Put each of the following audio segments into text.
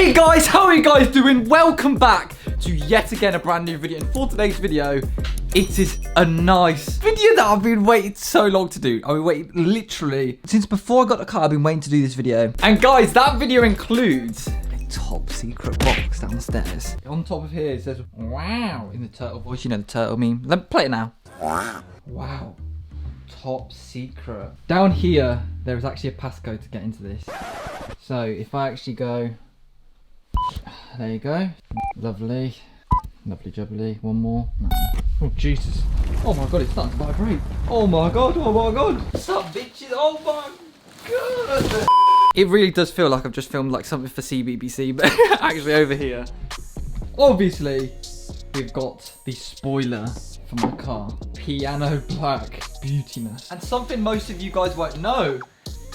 Hey guys, how are you guys doing? Welcome back to yet again a brand new video. And for today's video, it is a nice video that I've been waiting so long to do. I've been waiting literally since before I got the car. I've been waiting to do this video. And guys, that video includes a top secret box downstairs. On top of here it says wow in the turtle voice. You know the turtle meme. Let me play it now. Wow. Top secret. Down here there is actually a passcode to get into this. So if I actually go, there you go. Lovely. Lovely jubbly. One more. No. Oh Jesus. Oh my god, it's starting to vibrate. Oh my god, oh my god. What's up bitches? Oh my god. It really does feel like I've just filmed like something for CBBC, but actually over here, obviously, we've got the spoiler for my car. Piano black beautiness. And something most of you guys won't know,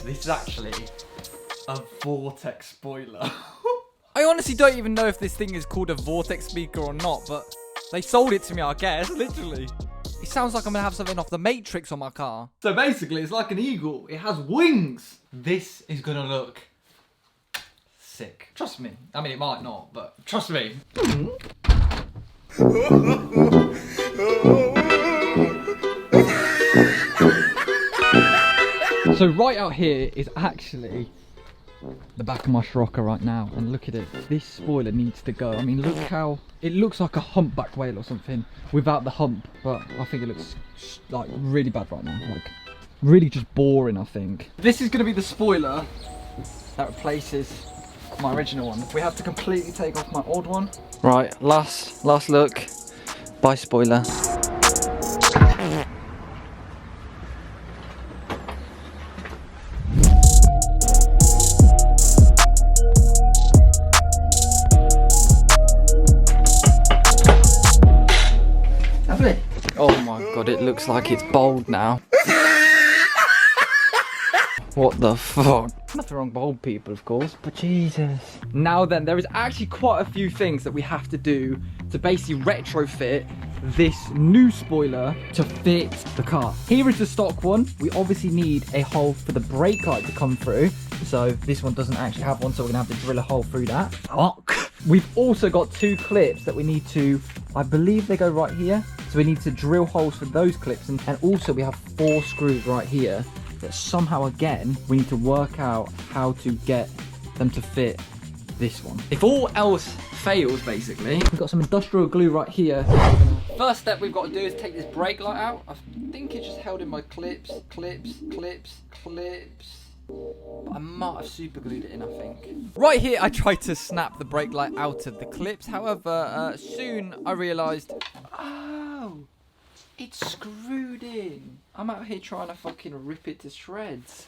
this is actually a VORTEX spoiler. I honestly don't even know if this thing is called a VORTEX speaker or not, but they sold it to me, I guess, literally. It sounds like I'm gonna have something off the Matrix on my car. So basically, it's like an eagle. It has wings. This is gonna look sick. Trust me. I mean, it might not, but trust me. So right out here is actually the back of my Scirocco right now, and look at it. This spoiler needs to go. I mean, look how it looks like a humpback whale or something without the hump, but I think it looks like really bad right now, like really just boring. I think this is going to be the spoiler that replaces my original one. We have to completely take off my old one. Right, last look. Bye spoiler. Oh my god, it looks like it's bold now. What the fuck? Nothing wrong with bold people, of course, but Jesus. Now then, there is actually quite a few things that we have to do to basically retrofit this new spoiler to fit the car. Here is the stock one. We obviously need a hole for the brake light to come through. So this one doesn't actually have one, so we're gonna have to drill a hole through that. Fuck. We've also got two clips that we need to, I believe they go right here. So we need to drill holes for those clips, and also we have 4 screws right here that somehow, again, we need to work out how to get them to fit this one. If all else fails, basically, we've got some industrial glue right here. First step we've got to do is take this brake light out. I think it's just held in by clips. But I might have super glued it in, I think. Right here, I tried to snap the brake light out of the clips. However, soon I realised, oh, it's screwed in. I'm out here trying to fucking rip it to shreds.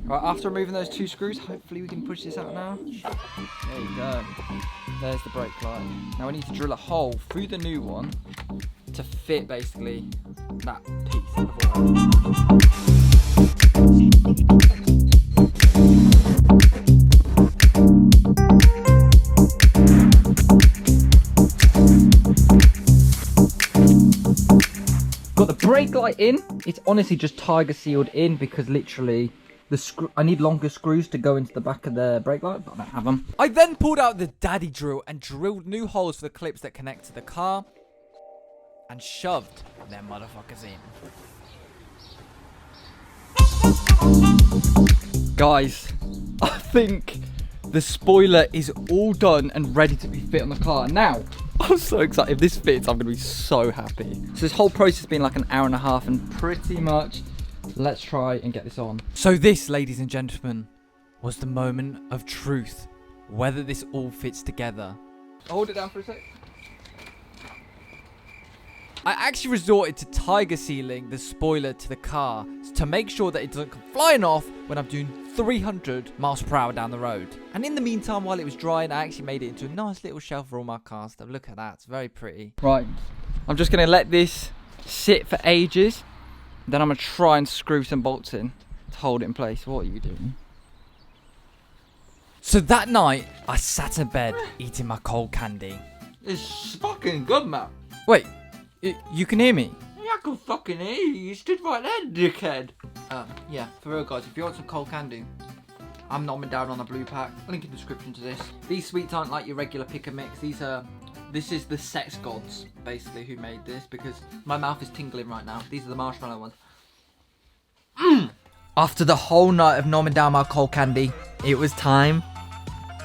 Right, after removing those 2 screws, hopefully we can push this out now. There you go. There's the brake light. Now we need to drill a hole through the new one to fit basically that piece of the Got the brake light in. It's honestly just tiger sealed in because literally I need longer screws to go into the back of the brake light, but I don't have them. I then pulled out the daddy drill and drilled new holes for the clips that connect to the car and shoved them motherfuckers in. Guys, I think the spoiler is all done and ready to be fit on the car. Now, I'm so excited. If this fits, I'm going to be so happy. So this whole process has been like an hour and a half, and pretty much, let's try and get this on. So this, ladies and gentlemen, was the moment of truth. Whether this all fits together. I'll hold it down for a sec. I actually resorted to tiger sealing the spoiler to the car to make sure that it doesn't come flying off when I'm doing 300 miles per hour down the road. And in the meantime, while it was drying, I actually made it into a nice little shelf for all my car stuff. Look at that, it's very pretty. Right, I'm just going to let this sit for ages. Then I'm going to try and screw some bolts in to hold it in place. What are you doing? So that night, I sat in bed eating my cold candy. It's fucking good, man. Wait. You can hear me? Yeah, I can fucking hear you. You stood right there, dickhead. Yeah, for real, guys. If you want some cold candy, I'm nomming down on a blue pack. Link in the description to this. These sweets aren't like your regular pick and mix. This is the sex gods, basically, who made this, because my mouth is tingling right now. These are the marshmallow ones. After the whole night of nomming down my cold candy, it was time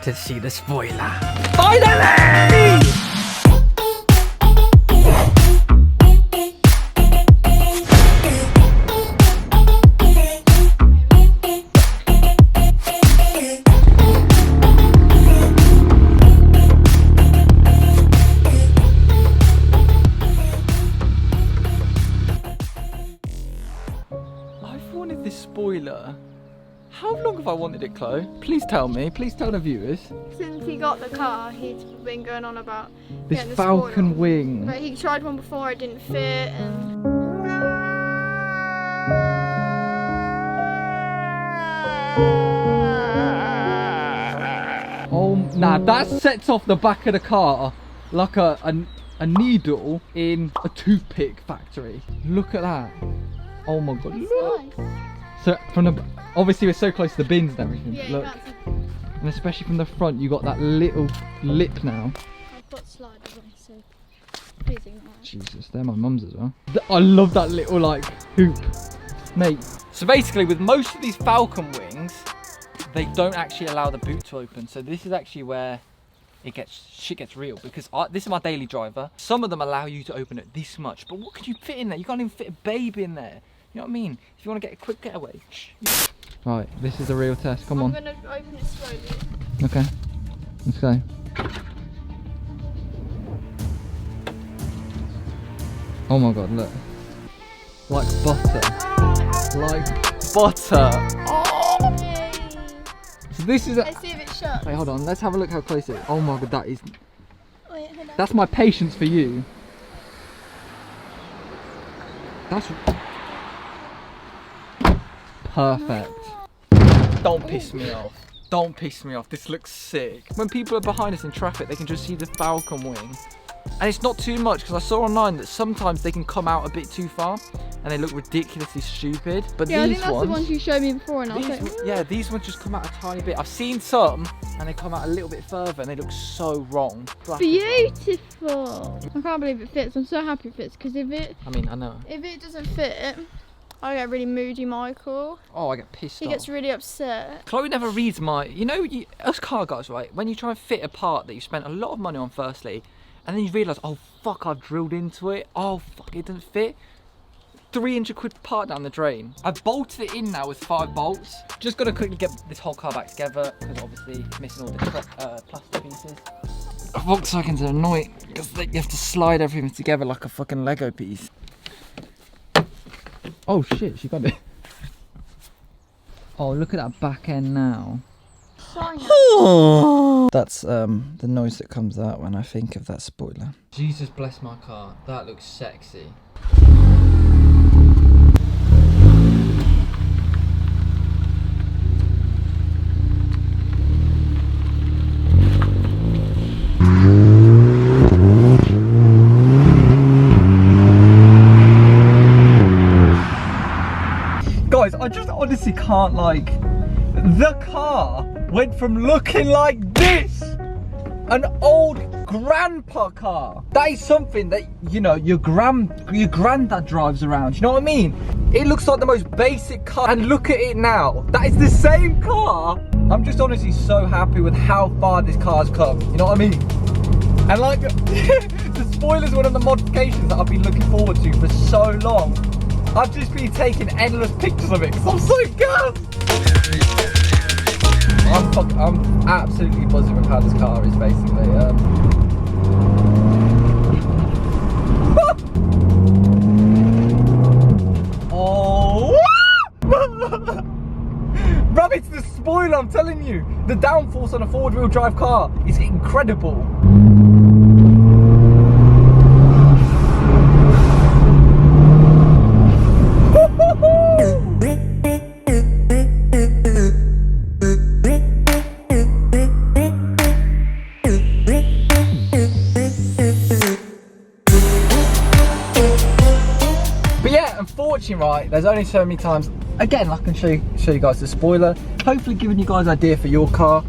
to see the spoiler. Finally! Spoiler. How long have I wanted it, Chloe? Please tell me. Please tell the viewers. Since he got the car, he's been going on about this Falcon Wing. But he tried one before, it didn't fit, and oh, nah, that sets off the back of the car like a needle in a toothpick factory. Look at that. Oh my god. Look. Nice. So from the, obviously we're so close to the bins and everything. Yeah, look. And especially from the front, you got that little lip now. I've got sliders on, so please ignore that. Jesus, they're my mum's as well. I love that little like hoop, mate. So basically, with most of these Falcon Wings, they don't actually allow the boot to open. So this is actually where shit gets real, because this is my daily driver. Some of them allow you to open it this much, but what can you fit in there? You can't even fit a baby in there. You know what I mean? If you want to get a quick getaway. Right, this is the real test. Come on. I'm going to open it slowly. Okay, let's go. Oh my god, look. Like butter. Like butter. Oh! So this is Let's see if it's shut. Wait, hold on. Let's have a look how close it is. Oh my god, that is... Wait, hold on. That's my patience for you. That's... perfect. Don't piss me off. Don't piss me off. This looks sick. When people are behind us in traffic, they can just see the Falcon Wing. And it's not too much, because I saw online that sometimes they can come out a bit too far and they look ridiculously stupid. But yeah, these I think that's the ones you showed me before, and I was like, yeah, these ones just come out a tiny bit. I've seen some and they come out a little bit further and they look so wrong. beautiful. I can't believe it fits. I'm so happy it fits, because if it... I mean, I know. If it doesn't fit, I get really moody, Michael. Oh, I get pissed off. He gets really upset. Chloe never reads my... You know, us car guys, right? When you try and fit a part that you spent a lot of money on firstly, and then you realise, oh fuck, I've drilled into it. Oh fuck, it doesn't fit. 300 quid part down the drain. I've bolted it in now with 5 bolts. Just got to quickly get this whole car back together, because obviously missing all the plastic pieces. Volkswagens are annoying, because you have to slide everything together like a fucking Lego piece. Oh shit, she got it. Oh, look at that back end now. That's the noise that comes out when I think of that spoiler. Jesus bless my car. That looks sexy. Guys, I just honestly can't, like, the car went from looking like this, an old grandpa car. That is something that, you know, your granddad drives around, you know what I mean? It looks like the most basic car, and look at it now. That is the same car. I'm just honestly so happy with how far this car's come, you know what I mean? And like, the spoiler's one of the modifications that I've been looking forward to for so long. I've just been taking endless pictures of it because I'm so gassed. I'm absolutely buzzing with how this car is, basically. Oh! Bruv, it's the spoiler, I'm telling you. The downforce on a forward-wheel drive car is incredible. Right, there's only so many times again, I can show you guys the spoiler. Hopefully giving you guys an idea for your car.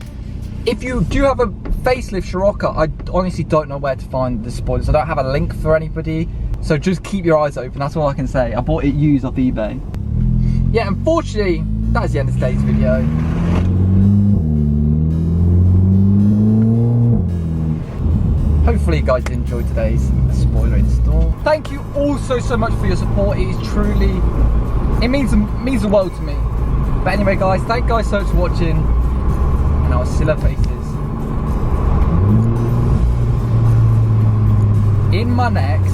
If you do have a facelift Scirocco, I honestly don't know where to find the spoilers. I don't have a link for anybody, so just keep your eyes open. That's all I can say. I bought it used off eBay. Yeah, unfortunately, that is the end of today's video. Hopefully you guys did enjoy today's spoiler install. Thank you all so much for your support. It is truly, it means the world to me. But anyway guys, thank you guys so much for watching, and I'll see your faces in my next